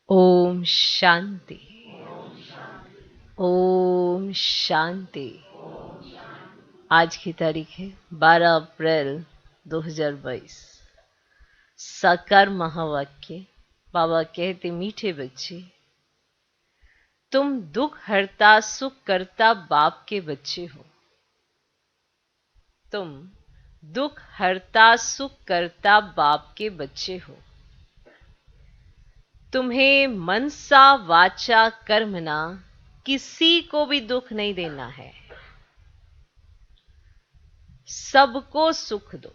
ओम शांति। ओम शांति। आज की तारीख है 12 अप्रैल 2022। साकार महावाक्य। बाबा कहते, मीठे बच्चे, तुम दुख हरता सुख करता बाप के बच्चे हो। तुम दुख हरता सुख करता बाप के बच्चे हो। तुम्हें मनसा वाचा कर्मना किसी को भी दुख नहीं देना है, सबको सुख दो।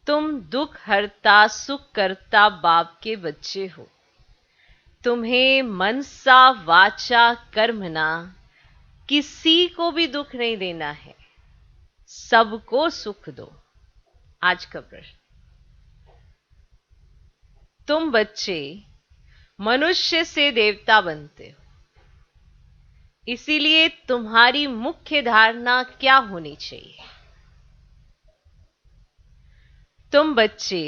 तुम दुख हरता सुख करता बाप के बच्चे हो। तुम्हें मनसा वाचा कर्मना किसी को भी दुख नहीं देना है, सबको सुख दो। आज का प्रश्न, तुम बच्चे मनुष्य से देवता बनते हो, इसीलिए तुम्हारी मुख्य धारणा क्या होनी चाहिए? तुम बच्चे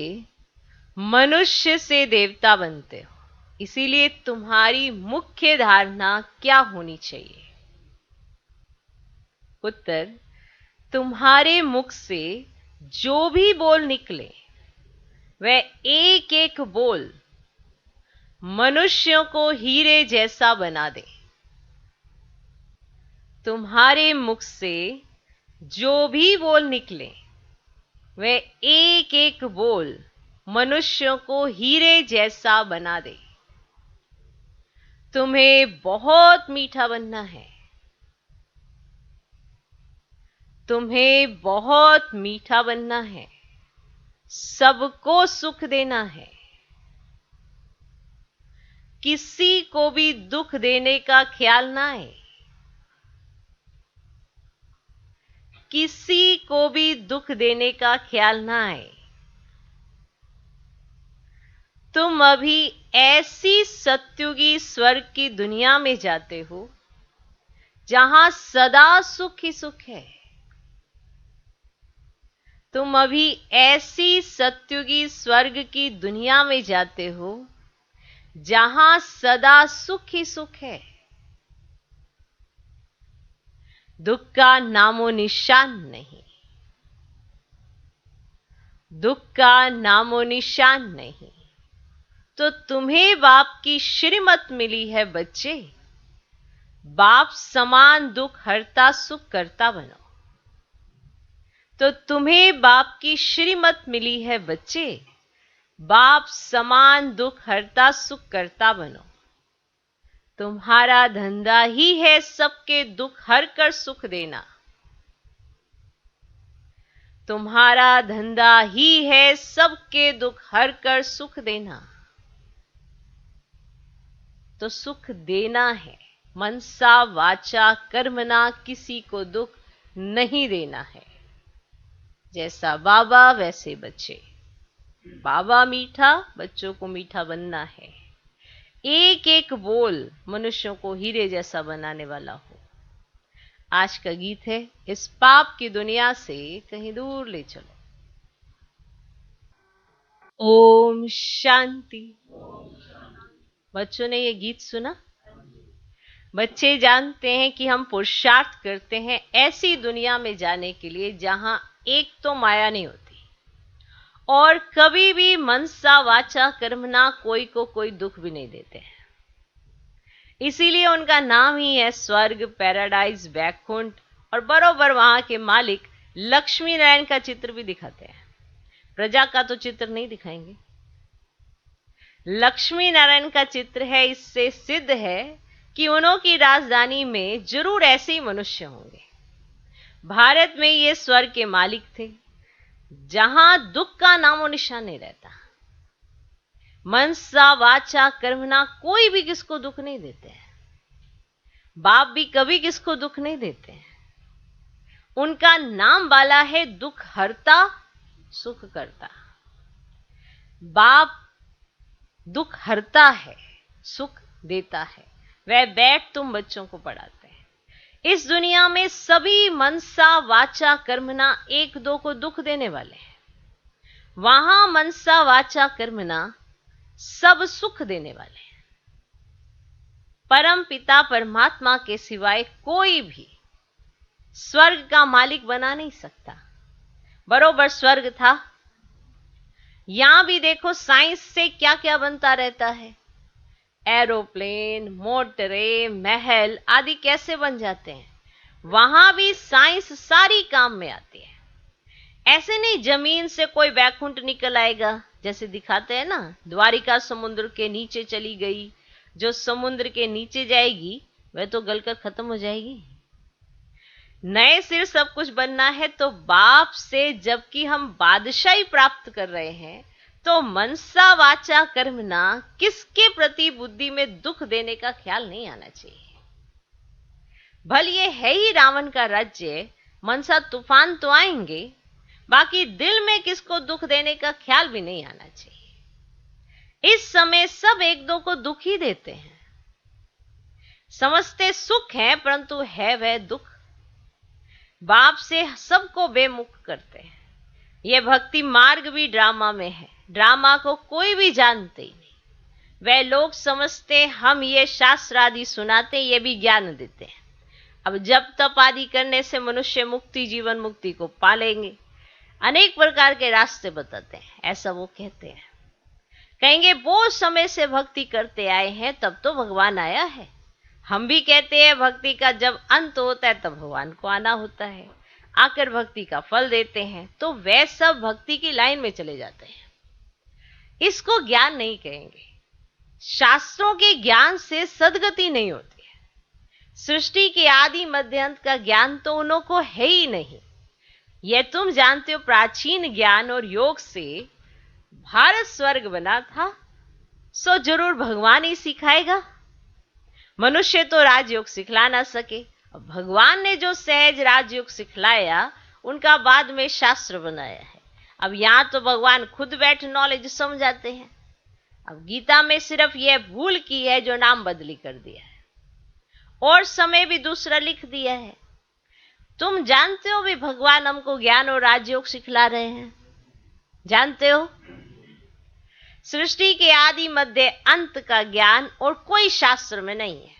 मनुष्य से देवता बनते हो, इसीलिए तुम्हारी मुख्य धारणा क्या होनी चाहिए? उत्तर, तुम्हारे मुख से जो भी बोल निकले वह एक एक बोल मनुष्यों को हीरे जैसा बना दे। तुम्हारे मुख से जो भी बोल निकले वह एक एक बोल मनुष्यों को हीरे जैसा बना दे। तुम्हें बहुत मीठा बनना है। तुम्हें बहुत मीठा बनना है, सबको सुख देना है। किसी को भी दुख देने का ख्याल ना आए। किसी को भी दुख देने का ख्याल ना आए। तुम अभी ऐसी सत्युगी स्वर्ग की दुनिया में जाते हो जहां सदा सुख ही सुख है। तुम अभी ऐसी सत्युगी स्वर्ग की दुनिया में जाते हो जहां सदा सुख ही सुख है। दुख का नामो निशान नहीं। दुख का नामो निशान नहीं। तो तुम्हें बाप की श्रीमत मिली है बच्चे, बाप समान दुख हरता सुख करता बनो। तो तुम्हें बाप की श्रीमत मिली है बच्चे, बाप समान दुख हरता सुख करता बनो। तुम्हारा धंधा ही है सबके दुख हर कर सुख देना। तुम्हारा धंधा ही है सबके दुख हर कर सुख देना। तो सुख देना है, मनसा वाचा कर्मना किसी को दुख नहीं देना है। जैसा बाबा वैसे बच्चे। बाबा मीठा, बच्चों को मीठा बनना है। एक एक बोल मनुष्यों को हीरे जैसा बनाने वाला हो। आज का गीत है, इस पाप की दुनिया से कहीं दूर ले चलो। ओम शांति। बच्चों ने ये गीत सुना? बच्चे जानते हैं कि हम पुरुषार्थ करते हैं ऐसी दुनिया में जाने के लिए जहां एक तो माया नहीं होती और कभी भी मनसा वाचा कर्मना कोई को कोई दुख भी नहीं देते हैं। इसीलिए उनका नाम ही है स्वर्ग, पैराडाइज, वैकुंठ। और बरोबर वहां के मालिक लक्ष्मी नारायण का चित्र भी दिखाते हैं। प्रजा का तो चित्र नहीं दिखाएंगे, लक्ष्मी नारायण का चित्र है। इससे सिद्ध है कि उन्हों की राजधानी में जरूर ऐसे ही मनुष्य होंगे। भारत में ये स्वर्ग के मालिक थे जहां दुख का नामो निशान नहीं रहता। मनसा वाचा कर्मना कोई भी किसको दुख नहीं देते हैं। बाप भी कभी किसको दुख नहीं देते हैं। उनका नाम वाला है दुख हरता सुख करता। बाप दुख हरता है, सुख देता है। वह बैठ तुम बच्चों को पढ़ाते हैं। इस दुनिया में सभी मनसा वाचा कर्मना एक दो को दुख देने वाले हैं। वहां मनसा वाचा कर्मना सब सुख देने वाले हैं। परम पिता परमात्मा के सिवाय कोई भी स्वर्ग का मालिक बना नहीं सकता। बरोबर स्वर्ग था। यहां भी देखो साइंस से क्या क्या बनता रहता है। एरोप्लेन, मोटरें, महल आदि कैसे बन जाते हैं। वहां भी साइंस सारी काम में आती है। ऐसे नहीं जमीन से कोई वैकुंठ निकल आएगा, जैसे दिखाते हैं ना, द्वारिका समुद्र के नीचे चली गई। जो समुद्र के नीचे जाएगी वह तो गलकर खत्म हो जाएगी। नए सिर सब कुछ बनना है तो बाप से जबकि हम बादशाही प्राप्त कर रहे हैं, तो मनसा वाचा कर्मना किसके प्रति बुद्धि में दुख देने का ख्याल नहीं आना चाहिए। भल ये है ही रावण का राज्य, मनसा तूफान तो आएंगे, बाकी दिल में किसको दुख देने का ख्याल भी नहीं आना चाहिए। इस समय सब एक दो को दुख ही देते हैं, समझते सुख है परंतु है वह दुख। बाप से सबको बेमुख करते हैं। यह भक्ति मार्ग भी ड्रामा में है। ड्रामा को कोई भी जानते ही नहीं। वह लोग समझते हम ये शास्त्र आदि सुनाते, ये भी ज्ञान देते हैं। अब जब तप आदि करने से मनुष्य मुक्ति, जीवन मुक्ति को पालेंगे, अनेक प्रकार के रास्ते बताते हैं, ऐसा वो कहते हैं। कहेंगे वो समय से भक्ति करते आए हैं, तब तो भगवान आया है। हम भी कहते हैं भक्ति का जब अंत होता है तब भगवान को आना होता है, आकर भक्ति का फल देते हैं। तो वे सब भक्ति की लाइन में चले जाते हैं। इसको ज्ञान नहीं कहेंगे। शास्त्रों के ज्ञान से सद्गति नहीं होती है। सृष्टि के आदि मध्य अंत का ज्ञान तो उन्हों को है ही नहीं। यह तुम जानते हो प्राचीन ज्ञान और योग से भारत स्वर्ग बना था, सो जरूर भगवान ही सिखाएगा। मनुष्य तो राजयोग सिखला ना सके। भगवान ने जो सहज राजयोग सिखलाया उनका बाद में शास्त्र बनाया है। अब यहां तो भगवान खुद बैठ नॉलेज समझाते हैं। अब गीता में सिर्फ यह भूल की है जो नाम बदली कर दिया है, और समय भी दूसरा लिख दिया है। तुम जानते हो भी भगवान हमको ज्ञान और राजयोग सिखला रहे हैं, जानते हो। सृष्टि के आदि मध्य अंत का ज्ञान और कोई शास्त्र में नहीं है।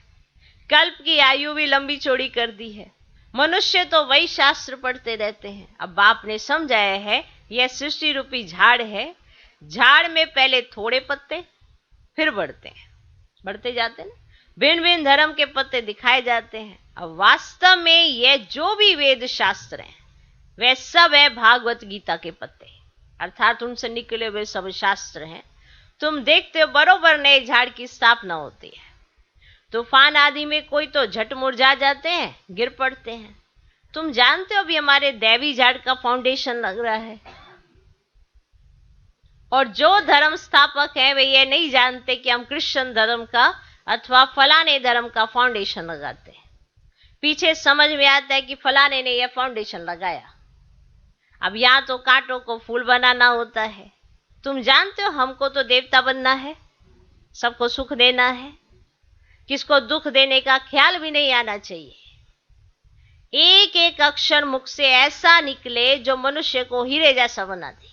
कल्प की आयु भी लंबी चौड़ी कर दी है। मनुष्य तो वही शास्त्र पढ़ते रहते हैं। अब बाप ने समझाया है यह सृष्टि रूपी झाड़ है। झाड़ में पहले थोड़े पत्ते फिर बढ़ते जाते हैं। भिन्न भिन्न धर्म के पत्ते दिखाए जाते हैं। अब वास्तव में यह जो भी वेद शास्त्र हैं वे सब है भागवत गीता के पत्ते, अर्थात उनसे निकले हुए सब शास्त्र हैं। तुम देखते हो बरोबर नए झाड़ की स्थापना होती है। तूफान आदि में कोई तो झट मुरझा जाते हैं, गिर पड़ते हैं। तुम जानते हो भी हमारे दैवी झाड़ का फाउंडेशन लग रहा है। और जो धर्म स्थापक है वे ये नहीं जानते कि हम क्रिश्चियन धर्म का अथवा फलाने धर्म का फाउंडेशन लगाते हैं। पीछे समझ में आता है कि फलाने ने यह फाउंडेशन लगाया। अब यहां तो कांटों को फूल बनाना होता है। तुम जानते हो हमको तो देवता बनना है, सबको सुख देना है, किसको दुख देने का ख्याल भी नहीं आना चाहिए। एक एक अक्षर मुख से ऐसा निकले जो मनुष्य को हीरे जैसा बना दे।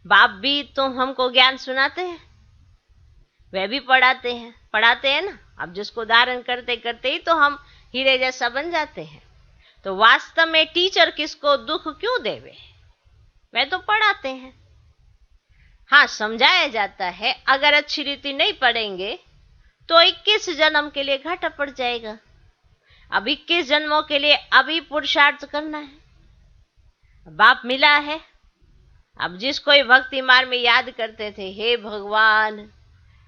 बाप भी तुम हमको ज्ञान सुनाते हैं, वह भी पढ़ाते हैं ना। अब जिसको धारण करते करते ही तो हम हीरे जैसा बन जाते हैं। तो वास्तव में टीचर किसको दुख क्यों देवे, वह तो पढ़ाते हैं। हाँ, समझाया जाता है। अगर अच्छी रीति नहीं पढ़ेंगे तो 21 जन्म के लिए घाटा पड़ जाएगा। अब 21 जन्मों के लिए अभी पुरुषार्थ करना है। बाप मिला है। अब जिसको भक्ति मार्ग में याद करते थे हे भगवान,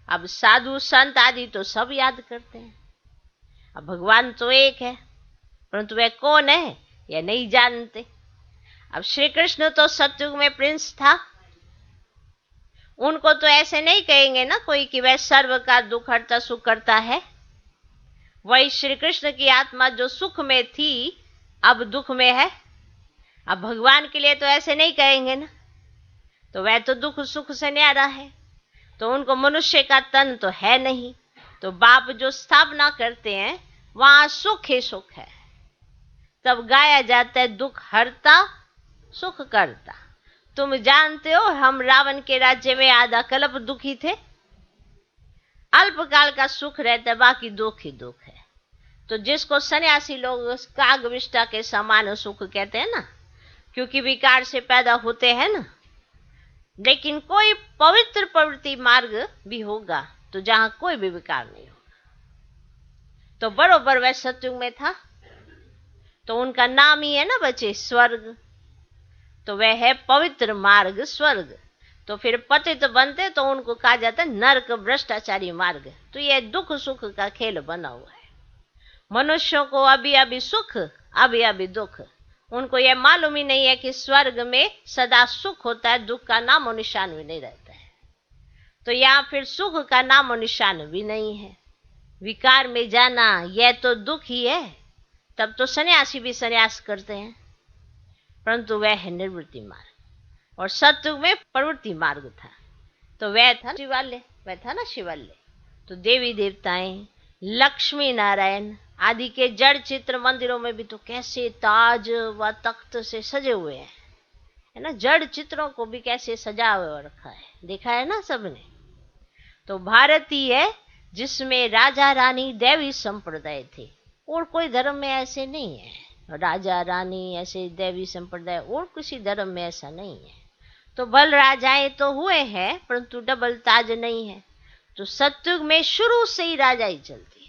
अब साधु संत आदि तो सब याद करते हैं। अब भगवान तो एक है, परंतु वह कौन है यह नहीं जानते। अब श्री कृष्ण तो सतयुग में प्रिंस था। उनको तो ऐसे नहीं कहेंगे ना कोई कि वह सर्व का दुख हरता सुख करता है। वही श्री कृष्ण की आत्मा जो सुख में थी अब दुख में है। अब भगवान के लिए तो ऐसे नहीं कहेंगे ना, तो वह तो दुख सुख से न्यारा है। तो उनको मनुष्य का तन तो है नहीं। तो बाप जो स्थापना करते हैं वहां सुख ही सुख है। तब गाया जाता है दुख हरता सुख करता। तुम जानते हो हम रावण के राज्य में आधा कल्प दुखी थे। अल्पकाल का सुख रहता है, बाकी दुख ही दुख है। तो जिसको सन्यासी लोग कागविष्ठा के समान सुख कहते हैं ना, क्योंकि विकार से पैदा होते हैं ना। लेकिन कोई पवित्र प्रवृत्ति मार्ग भी होगा तो जहां कोई भी विकार नहीं होगा। तो बरोबर वह सतयुग में था, तो उनका नाम ही है ना बच्चे स्वर्ग। तो वह है पवित्र मार्ग स्वर्ग। तो फिर पतित बनते तो उनको कहा जाता है नरक भ्रष्टाचारी मार्ग। तो यह दुख सुख का खेल बना हुआ है। मनुष्यों को अभी अभी सुख, अभी अभी दुख। उनको यह मालूम ही नहीं है कि स्वर्ग में सदा सुख होता है, दुख का नामो निशान भी नहीं रहता है। तो यहाँ फिर सुख का नामो निशान भी नहीं है। विकार में जाना यह तो दुख ही है। तब तो सन्यासी भी सन्यास करते हैं, परंतु वह है निवृत्ति मार्ग। और सतयुग में प्रवृत्ति मार्ग था। तो वह था शिवालय, वह था ना शिवालय। तो देवी देवताएं, लक्ष्मी नारायण आदि के जड़ चित्र मंदिरों में भी तो कैसे ताज व तख्त से सजे हुए हैं, है ना। जड़ चित्रों को भी कैसे सजा हुआ रखा है, देखा है ना सबने। तो भारत ही है जिसमें राजा रानी दैवी संप्रदाय थे, और कोई धर्म में ऐसे नहीं है। राजा रानी ऐसे दैवी संप्रदाय और किसी धर्म में ऐसा नहीं है। तो बल राजाएं तो हुए हैं, परंतु डबल ताज नहीं है। तो सतयुग में शुरू से ही राजा ही चलती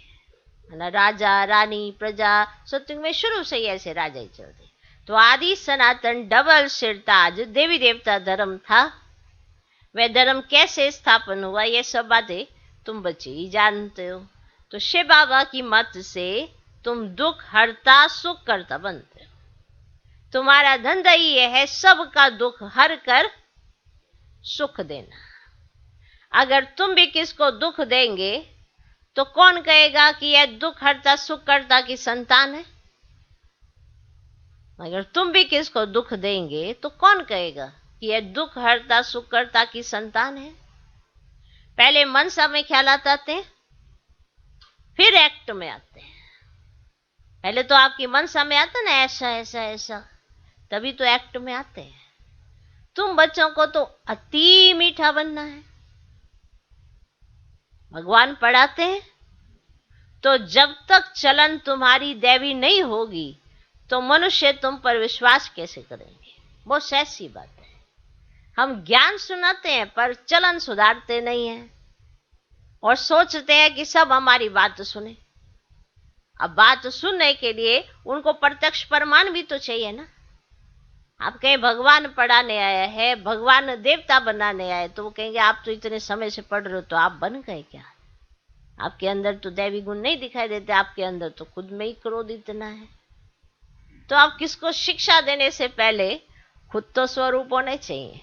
है ना, राजा रानी प्रजा। सतयुग में शुरू से ही ऐसे राजा ही चलते। तो आदि सनातन डबल सिरताज देवी देवता धर्म था। वह धर्म कैसे स्थापन हुआ, ये सब बातें तुम बच्चे ही जानते हो। तो शिव बाबा की मत से तुम दुख हरता सुख करता बनते हो। तुम्हारा धंधा ही यह है सबका दुख हर कर सुख देना। अगर तुम भी किसको दुख देंगे तो कौन कहेगा कि यह दुख हरता सुख करता की संतान है। अगर तुम भी किसको दुख देंगे तो कौन कहेगा कि यह दुख हरता सुख करता की संतान है। पहले मनसा में ख्यालात आते हैं, फिर एक्ट में आते हैं। पहले तो आपकी मनसा में आता ना ऐसा ऐसा ऐसा, तभी तो एक्ट में आते हैं। तुम बच्चों को तो अति मीठा बनना है, भगवान पढ़ाते हैं। तो जब तक चलन तुम्हारी दैवी नहीं होगी तो मनुष्य तुम पर विश्वास कैसे करेंगे। बहुत सहसी बात है। हम ज्ञान सुनाते हैं पर चलन सुधारते नहीं हैं, और सोचते हैं कि सब हमारी बात सुने। अब बात सुनने के लिए उनको प्रत्यक्ष प्रमाण भी तो चाहिए ना। आप कहें भगवान पढ़ाने आया है, भगवान देवता बनाने आए, तो वो कहेंगे आप तो इतने समय से पढ़ रहे हो, तो आप बन गए क्या। आपके अंदर तो दैवी गुण नहीं दिखाई देते, आपके अंदर तो खुद में ही क्रोध इतना है। तो आप किसको शिक्षा देने से पहले खुद तो स्वरूप होने चाहिए,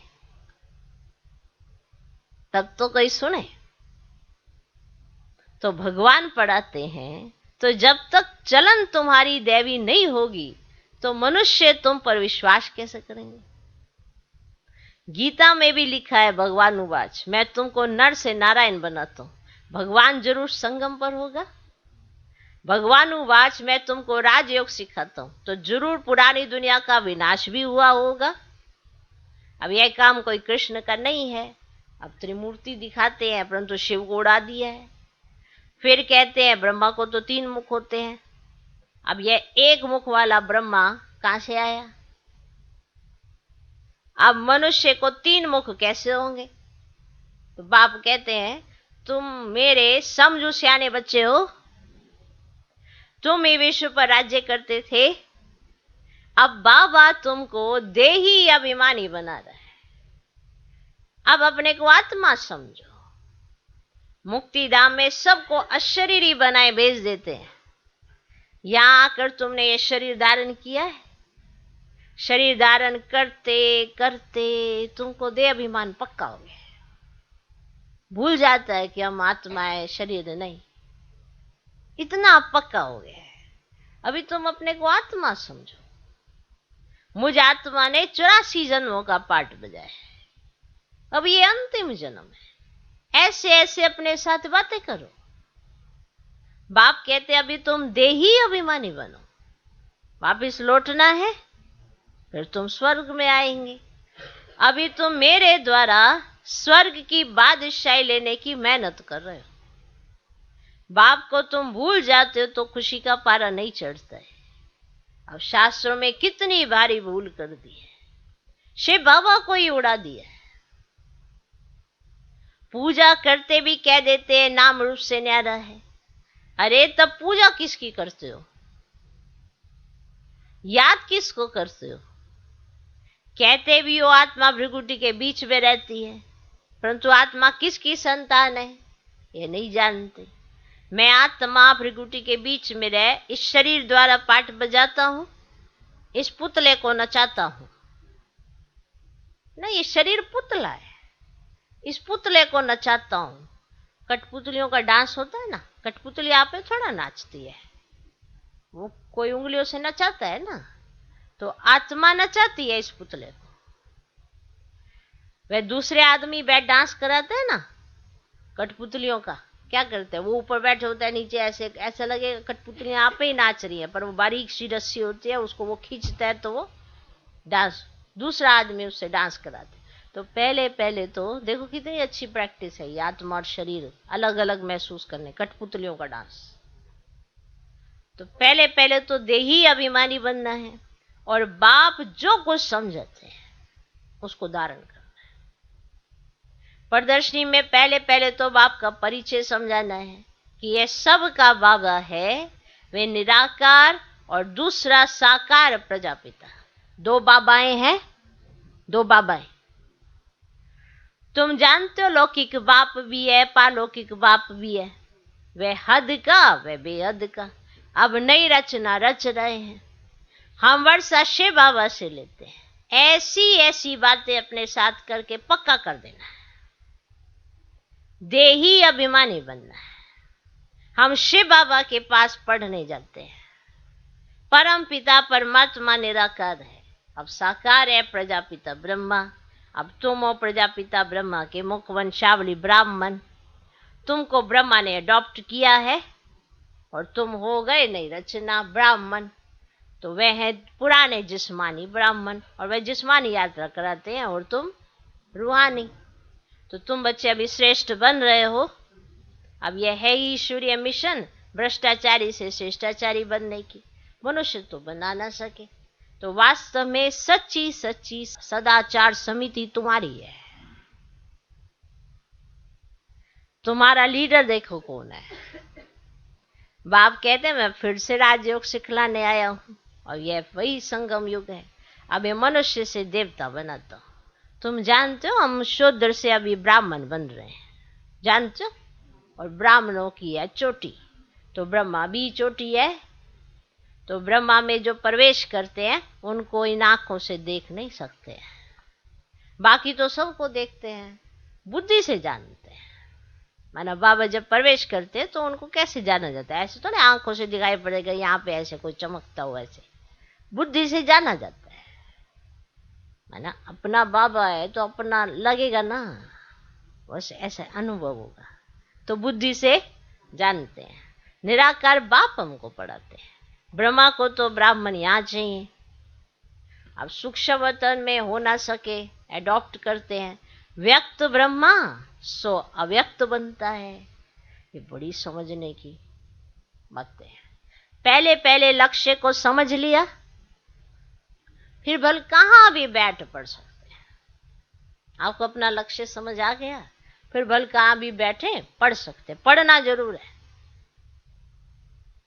तब तो कोई सुने। तो भगवान पढ़ाते हैं। तो जब तक चलन तुम्हारी दैवी नहीं होगी तो मनुष्य तुम पर विश्वास कैसे करेंगे। गीता में भी लिखा है भगवान उवाच, मैं तुमको नर से नारायण बनाता हूं। भगवान जरूर संगम पर होगा। भगवान उवाच, मैं तुमको राजयोग सिखाता हूं, तो जरूर पुरानी दुनिया का विनाश भी हुआ होगा। अब यह काम कोई कृष्ण का नहीं है। अब त्रिमूर्ति दिखाते हैं, परंतु शिव को उड़ा दिया है। फिर कहते हैं ब्रह्मा को तो 3 मुख होते हैं। अब यह एक मुख वाला ब्रह्मा कहां से आया। अब मनुष्य को 3 मुख कैसे होंगे। तो बाप कहते हैं तुम मेरे समझो सियाने बच्चे हो, तुम ही विश्व पर राज्य करते थे। अब बाबा तुमको देही अभिमानी बना रहा है। अब अपने को आत्मा समझो। मुक्तिधाम में सबको अशरीरी बनाए भेज देते हैं। यहां आकर तुमने ये शरीर धारण किया है। शरीर धारण करते करते तुमको देह अभिमान पक्का हो गया है। भूल जाता है कि हम आत्मा है, शरीर नहीं। इतना पक्का हो गया है। अभी तुम अपने को आत्मा समझो। मुझ आत्मा ने 84 जन्मों का पाठ बजाया है। अब ये अंतिम जन्म है। ऐसे ऐसे अपने साथ बातें करो। बाप कहते अभी तुम देही अभिमानी बनो, वापिस लौटना है, फिर तुम स्वर्ग में आएंगे। अभी तुम मेरे द्वारा स्वर्ग की बादशाही लेने की मेहनत कर रहे हो। बाप को तुम भूल जाते हो तो खुशी का पारा नहीं चढ़ता है। अब शास्त्रों में कितनी भारी भूल कर दी है, शिव बाबा को ही उड़ा दिया है। पूजा करते भी कह देते हैं नाम रूप से न्यारा है। अरे तब पूजा किसकी करते हो, याद किसको करते हो? कहते भी हो आत्मा भृगुटी के बीच में रहती है, परंतु आत्मा किसकी संतान है ये नहीं जानते। मैं आत्मा भृगुटी के बीच में रह इस शरीर द्वारा पाठ बजाता हूं, इस पुतले को नचाता हूं। नहीं, ये शरीर पुतला है, इस पुतले को नचाता हूं। कठपुतलियों का डांस होता है ना, कठपुतली आप पे थोड़ा नाचती है, वो कोई उंगलियों से नचाता है ना, तो आत्मा नचाती है इस पुतले को। वह दूसरे आदमी बैठ डांस कराते हैं ना कठपुतलियों का, क्या करते हैं, वो ऊपर बैठे होता है, नीचे ऐसे ऐसा लगेगा कठपुतलियां आप ही नाच रही है, पर वो बारीक सी रस्सी होती है, उसको वो खींचता है तो वो डांस, दूसरा आदमी उससे डांस कराते। तो पहले पहले तो देखो कितनी अच्छी प्रैक्टिस है ये, आत्मा और शरीर अलग अलग महसूस करने, कठपुतलियों का डांस। तो पहले पहले तो देही अभिमानी बनना है, और बाप जो कुछ समझते हैं उसको धारण करना है। प्रदर्शनी में पहले पहले तो बाप का परिचय समझाना है कि यह सब का बाबा है, वे निराकार और दूसरा साकार प्रजापिता। दो बाबाएं हैं, दो बाबाएं। तुम जानते हो लौकिक बाप भी है, पालौकिक बाप भी है, वह हद का वह बेहद का। अब नई रचना रच रहे हैं हम, वर्षा शिव बाबा से लेते हैं। ऐसी ऐसी बातें अपने साथ करके पक्का कर देना है, देही अभिमानी बनना है। हम शिव बाबा के पास पढ़ने जाते हैं। परम पिता परमात्मा निराकार है, अब साकार है प्रजापिता ब्रह्मा। अब तुम हो प्रजापिता ब्रह्मा के मुख वंशावली ब्राह्मण, तुमको ब्रह्मा ने अडॉप्ट किया है और तुम हो गए नई रचना ब्राह्मण। तो वह है पुराने जिस्मानी ब्राह्मण, और वह जिस्मानी यात्रा कराते हैं और तुम रूहानी। तो तुम बच्चे अभी श्रेष्ठ बन रहे हो। अब यह है ईश्वरीय मिशन, भ्रष्टाचारी से श्रेष्ठाचारी बनने की। मनुष्य तो बना ना सके, तो वास्तव में सच्ची सच्ची सदाचार समिति तुम्हारी है। तुम्हारा लीडर देखो कौन है। बाप कहते हैं मैं फिर से राजयोग सिखलाने आया हूं, और यह वही संगम युग है। अब ये मनुष्य से देवता बनाता हूं। तुम जानते हो हम शूद्र से अभी ब्राह्मण बन रहे हैं, जानते हो? और ब्राह्मणों की है चोटी, तो ब्रह्मा भी चोटी है। तो ब्रह्मा में जो प्रवेश करते हैं उनको इन आंखों से देख नहीं सकते हैं, बाकी तो सबको देखते हैं, बुद्धि से जानते हैं। माना बाबा जब प्रवेश करते हैं तो उनको कैसे जाना जाता है, ऐसे तो नहीं आंखों से दिखाई पड़ेगा यहाँ पे ऐसे कोई चमकता हुआ, ऐसे बुद्धि से जाना जाता है। माना अपना बाबा है तो अपना लगेगा ना, बस ऐसा अनुभव होगा, तो बुद्धि से जानते हैं। निराकार बाप हमको पढ़ाते हैं। ब्रह्मा को तो ब्राह्मण यहाँ चाहिए। अब सूक्ष्म वतन में हो ना सके, एडॉप्ट करते हैं। व्यक्त ब्रह्मा सो अव्यक्त बनता है। ये बड़ी समझने की बातें हैं। पहले पहले लक्ष्य को समझ लिया, फिर भल कहाँ भी बैठ पढ़ सकते हैं। आपको अपना लक्ष्य समझ आ गया, फिर भल कहाँ भी बैठे पढ़ सकते। पढ़ना जरूर है।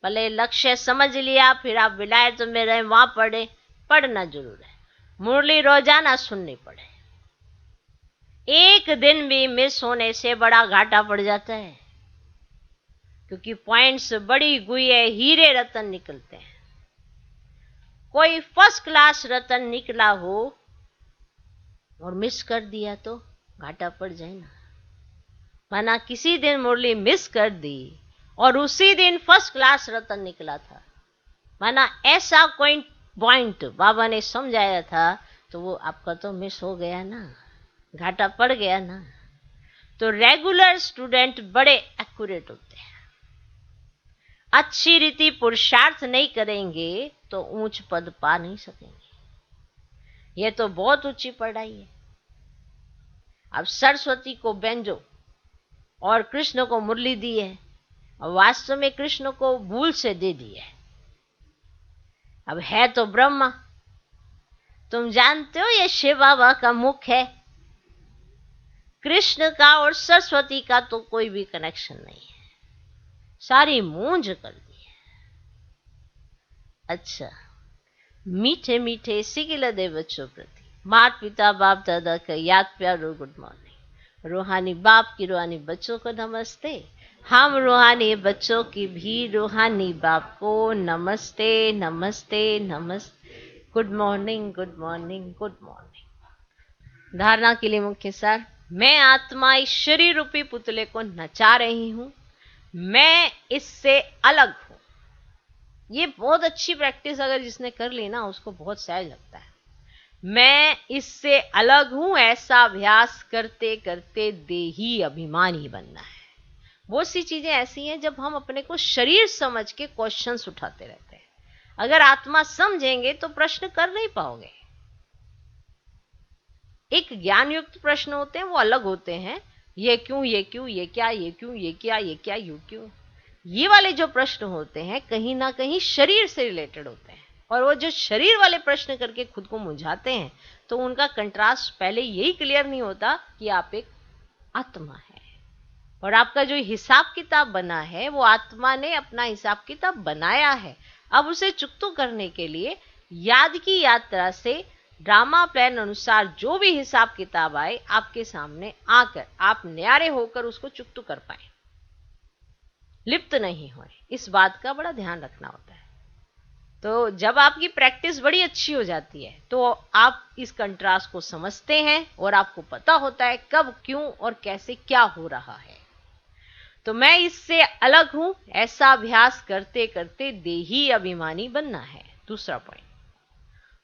भले लक्ष्य समझ लिया, फिर आप विलायत में रहे वहां पढ़े, पढ़ना जरूर है। मुरली रोजाना सुननी पड़े। एक दिन भी मिस होने से बड़ा घाटा पड़ जाता है, क्योंकि पॉइंट्स बड़ी गुए हीरे रतन निकलते हैं। कोई फर्स्ट क्लास रतन निकला हो और मिस कर दिया तो घाटा पड़ जाए ना। माना किसी दिन मुरली मिस कर दी और उसी दिन फर्स्ट क्लास रतन निकला था, माना ऐसा कोई पॉइंट बाबा ने समझाया था, तो वो आपका तो मिस हो गया ना, घाटा पड़ गया ना। तो रेगुलर स्टूडेंट बड़े एक्यूरेट होते हैं। अच्छी रीति पुरुषार्थ नहीं करेंगे तो ऊंच पद पा नहीं सकेंगे। यह तो बहुत ऊंची पढ़ाई है। अब सरस्वती को बेंजो और कृष्ण को मुरली दी है, और वास्तव में कृष्ण को भूल से दे दी है। अब है तो ब्रह्मा। तुम जानते हो ये शिव बाबा का मुख है, कृष्ण का और सरस्वती का तो कोई भी कनेक्शन नहीं है, सारी मूंज कर दी है। अच्छा, मीठे मीठे सिगिलदे बच्चों प्रति माता पिता बाप दादा का याद प्यार और गुड मॉर्निंग। रूहानी बाप की रूहानी बच्चों को नमस्ते। हम रूहानी बच्चों की भी रूहानी बाप को नमस्ते नमस्ते नमस्ते। Good morning good morning good morning. धारणा के लिए मुख्य सार, मैं आत्मा इस शरीर रूपी पुतले को नचा रही हूं, मैं इससे अलग हूं। ये बहुत अच्छी प्रैक्टिस अगर जिसने कर ली ना, उसको बहुत सहज लगता है। मैं इससे अलग हूं, ऐसा अभ्यास करते करते देही अभिमानी बनना है। बहुत सी चीजें ऐसी हैं जब हम अपने को शरीर समझ के क्वेश्चंस उठाते रहते हैं। अगर आत्मा समझेंगे तो प्रश्न कर नहीं पाओगे। एक ज्ञान युक्त प्रश्न होते हैं, वो अलग होते हैं। ये क्यों, ये क्यों, ये क्या, ये क्यों, ये क्या, ये क्या, यू क्यों। ये वाले जो प्रश्न होते हैं कहीं ना कहीं शरीर से रिलेटेड होते हैं, और वो जो शरीर वाले प्रश्न करके खुद को मुझाते हैं तो उनका कंट्रास्ट पहले यही क्लियर नहीं होता कि आप एक आत्मा है, और आपका जो हिसाब किताब बना है वो आत्मा ने अपना हिसाब किताब बनाया है। अब उसे चुकतू करने के लिए याद की यात्रा से ड्रामा प्लान अनुसार जो भी हिसाब किताब आए आपके सामने आकर आप न्यारे होकर उसको चुकतू कर पाए, लिप्त नहीं होए। इस बात का बड़ा ध्यान रखना होता है। तो जब आपकी प्रैक्टिस बड़ी अच्छी हो जाती है तो आप इस कंट्रास्ट को समझते हैं और आपको पता होता है कब, क्यों और कैसे क्या हो रहा है। तो मैं इससे अलग हूं, ऐसा अभ्यास करते करते देही अभिमानी बनना है। दूसरा पॉइंट,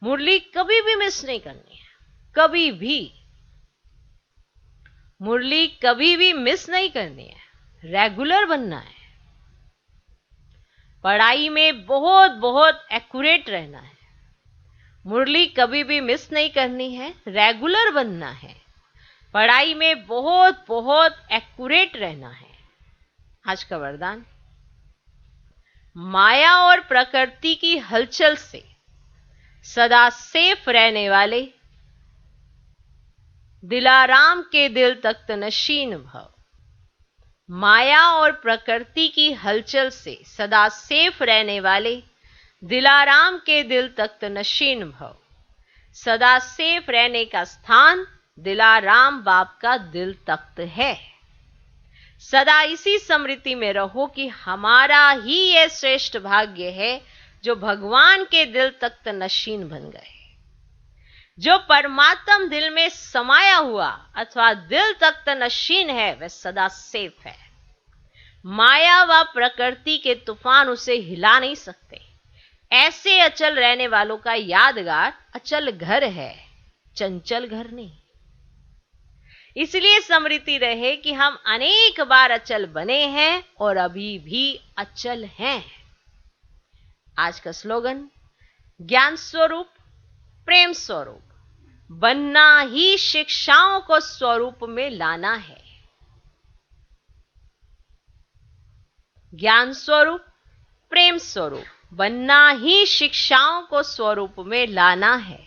मुरली कभी भी मिस नहीं करनी है, कभी भी मुरली कभी भी मिस नहीं करनी है, रेगुलर बनना है। पढ़ाई में बहुत बहुत एक्यूरेट रहना है, मुरली कभी भी मिस नहीं करनी है, रेगुलर बनना है। पढ़ाई में बहुत बहुत एक्यूरेट रहना है। आज का वरदान, माया और प्रकृति की हलचल से सदा सेफ रहने वाले दिलाराम के दिल तख्त नशीन भव। माया और प्रकृति की हलचल से सदा सेफ रहने वाले दिलाराम के दिल तख्त नशीन भव। सदा सेफ रहने का स्थान दिलाराम बाप का दिल तख्त है। सदा इसी स्मृति में रहो कि हमारा ही यह श्रेष्ठ भाग्य है जो भगवान के दिल तख्त नशीन बन गए। जो परमात्म दिल में समाया हुआ अथवा दिल तख्त नशीन है वह सदा सेफ है। माया व प्रकृति के तूफान उसे हिला नहीं सकते। ऐसे अचल रहने वालों का यादगार अचल घर है, चंचल घर नहीं। इसलिए स्मृति रहे कि हम अनेक बार अचल बने हैं और अभी भी अचल हैं। आज का स्लोगन, ज्ञान स्वरूप प्रेम स्वरूप बनना ही शिक्षाओं को स्वरूप में लाना है। ज्ञान स्वरूप प्रेम स्वरूप बनना ही शिक्षाओं को स्वरूप में लाना है।